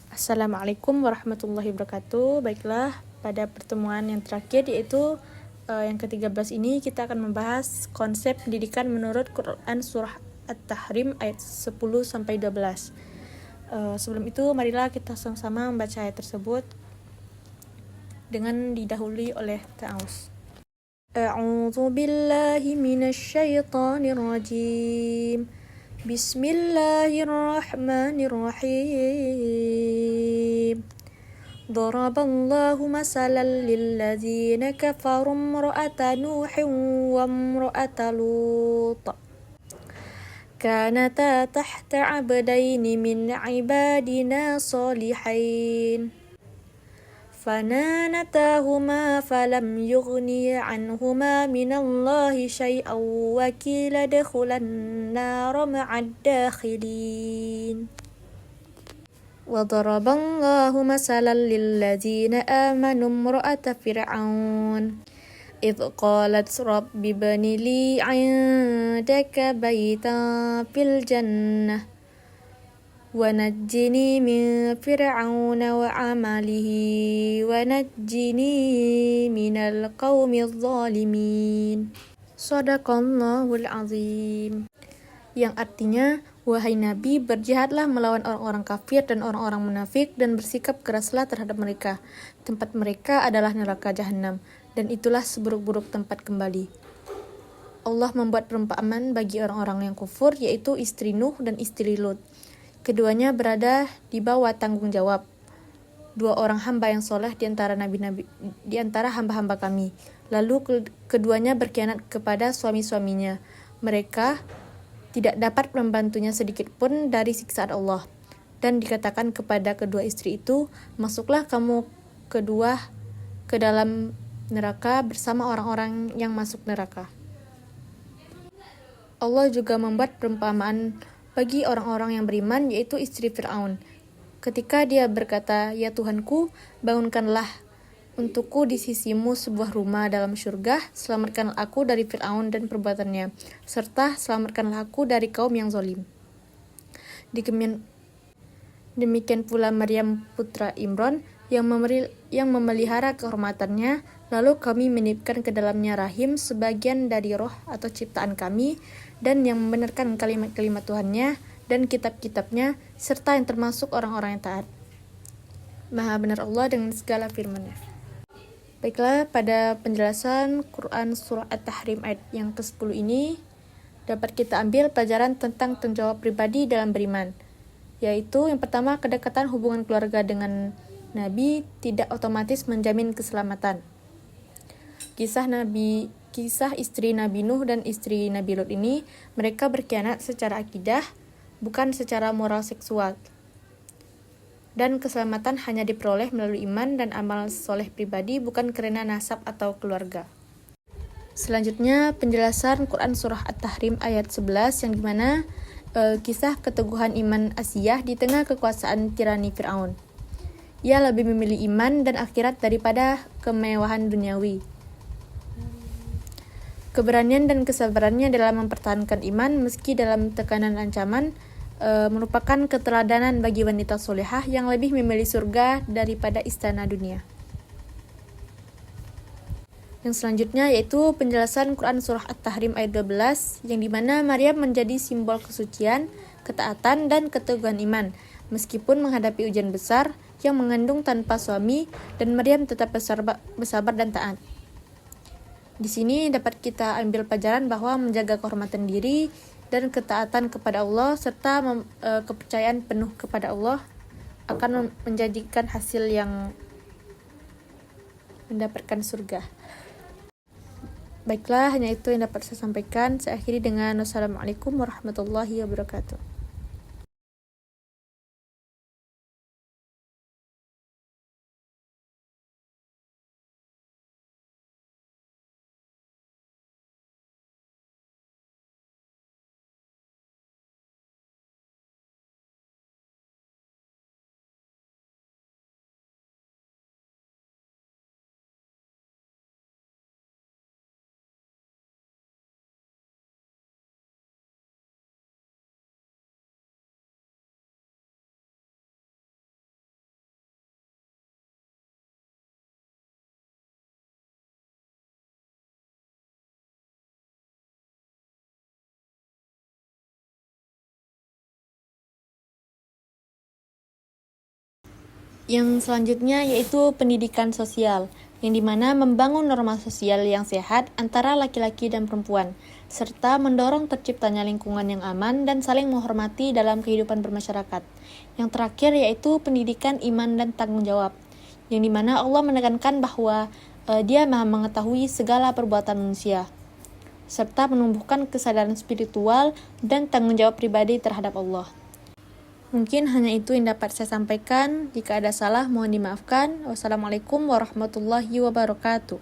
Assalamualaikum warahmatullahi wabarakatuh. Baiklah, pada pertemuan yang terakhir yaitu yang ke-13 ini kita akan membahas konsep pendidikan menurut Quran surah At-Tahrim ayat 10-12. Sebelum itu marilah kita sama-sama membaca ayat tersebut dengan didahului oleh ta'awuz. A'udzu billahi minasy syaithanir rajim. Bismillahirrahmanirrahim. ضرب الله مثلا للذين كفروا امرأة نوح وامرأة لوط كانتا تحت عبدين من عبادنا صالحين فنانتاهما فلم يغني عنهما من الله شيئا وقيل ادخلا النار مع الداخلين وضرب الله مثلا للذين آمنوا امرأة فرعون إذ قالت رب ابن لي عندك بيتا في الجنة ونجني من فرعون وعمله ونجني من القوم الظالمين Shadaqallahul azim, yang artinya, wahai Nabi, berjihadlah melawan orang-orang kafir dan orang-orang munafik dan bersikap keraslah terhadap mereka. Tempat mereka adalah neraka Jahanam, dan itulah seburuk-buruk tempat kembali. Allah membuat perumpamaan bagi orang-orang yang kufur, yaitu istri Nuh dan istri Lut. Keduanya berada di bawah tanggung jawab dua orang hamba yang soleh di antara hamba-hamba kami. Lalu keduanya berkhianat kepada suami-suaminya. Mereka tidak dapat membantunya sedikit pun dari siksaan Allah. Dan dikatakan kepada kedua istri itu, masuklah kamu kedua ke dalam neraka bersama orang-orang yang masuk neraka. Allah juga membuat perumpamaan bagi orang-orang yang beriman, yaitu istri Fir'aun. Ketika dia berkata, "Ya Tuhanku, bangunkanlah untukku di sisimu sebuah rumah dalam syurga, selamatkanlah aku dari Fir'aun dan perbuatannya, serta selamatkanlah aku dari kaum yang zalim." Demikian pula Maryam putra Imran yang memelihara kehormatannya, lalu kami menitipkan ke dalamnya rahim sebagian dari roh atau ciptaan kami, dan yang membenarkan kalimat-kalimat Tuhannya dan kitab-kitabnya, serta yang termasuk orang-orang yang taat. Maha benar Allah dengan segala firman-Nya. Baiklah, pada penjelasan Quran surah At-Tahrim ayat yang ke-10 ini dapat kita ambil pelajaran tentang tanggung jawab pribadi dalam beriman, yaitu yang pertama, kedekatan hubungan keluarga dengan Nabi tidak otomatis menjamin keselamatan. Kisah istri Nabi Nuh dan istri Nabi Lut ini, mereka berkhianat secara akidah, bukan secara moral seksual. Dan keselamatan hanya diperoleh melalui iman dan amal soleh pribadi, bukan karena nasab atau keluarga. Selanjutnya, penjelasan Quran surah At-Tahrim ayat 11 yang dimana kisah keteguhan iman Asiyah di tengah kekuasaan tirani Fir'aun. Ia lebih memilih iman dan akhirat daripada kemewahan duniawi. Keberanian dan kesabarannya dalam mempertahankan iman meski dalam tekanan ancaman merupakan keteladanan bagi wanita solehah yang lebih memilih surga daripada istana dunia. Yang selanjutnya yaitu penjelasan Quran surah At-Tahrim ayat 12 yang dimana Maryam menjadi simbol kesucian, ketaatan, dan keteguhan iman meskipun menghadapi ujian besar yang mengandung tanpa suami, dan Maryam tetap bersabar dan taat. Di sini dapat kita ambil pelajaran bahwa menjaga kehormatan diri dan ketaatan kepada Allah serta kepercayaan penuh kepada Allah akan menjadikan hasil yang mendapatkan surga. Baiklah, hanya itu yang dapat saya sampaikan. Saya akhiri dengan wassalamualaikum warahmatullahi wabarakatuh. Yang selanjutnya yaitu pendidikan sosial, yang dimana membangun norma sosial yang sehat antara laki-laki dan perempuan, serta mendorong terciptanya lingkungan yang aman dan saling menghormati dalam kehidupan bermasyarakat. Yang terakhir yaitu pendidikan iman dan tanggung jawab, yang dimana Allah menekankan bahwa Dia Maha mengetahui segala perbuatan manusia, serta menumbuhkan kesadaran spiritual dan tanggung jawab pribadi terhadap Allah. Mungkin hanya itu yang dapat saya sampaikan. Jika ada salah, mohon dimaafkan. Wassalamualaikum warahmatullahi wabarakatuh.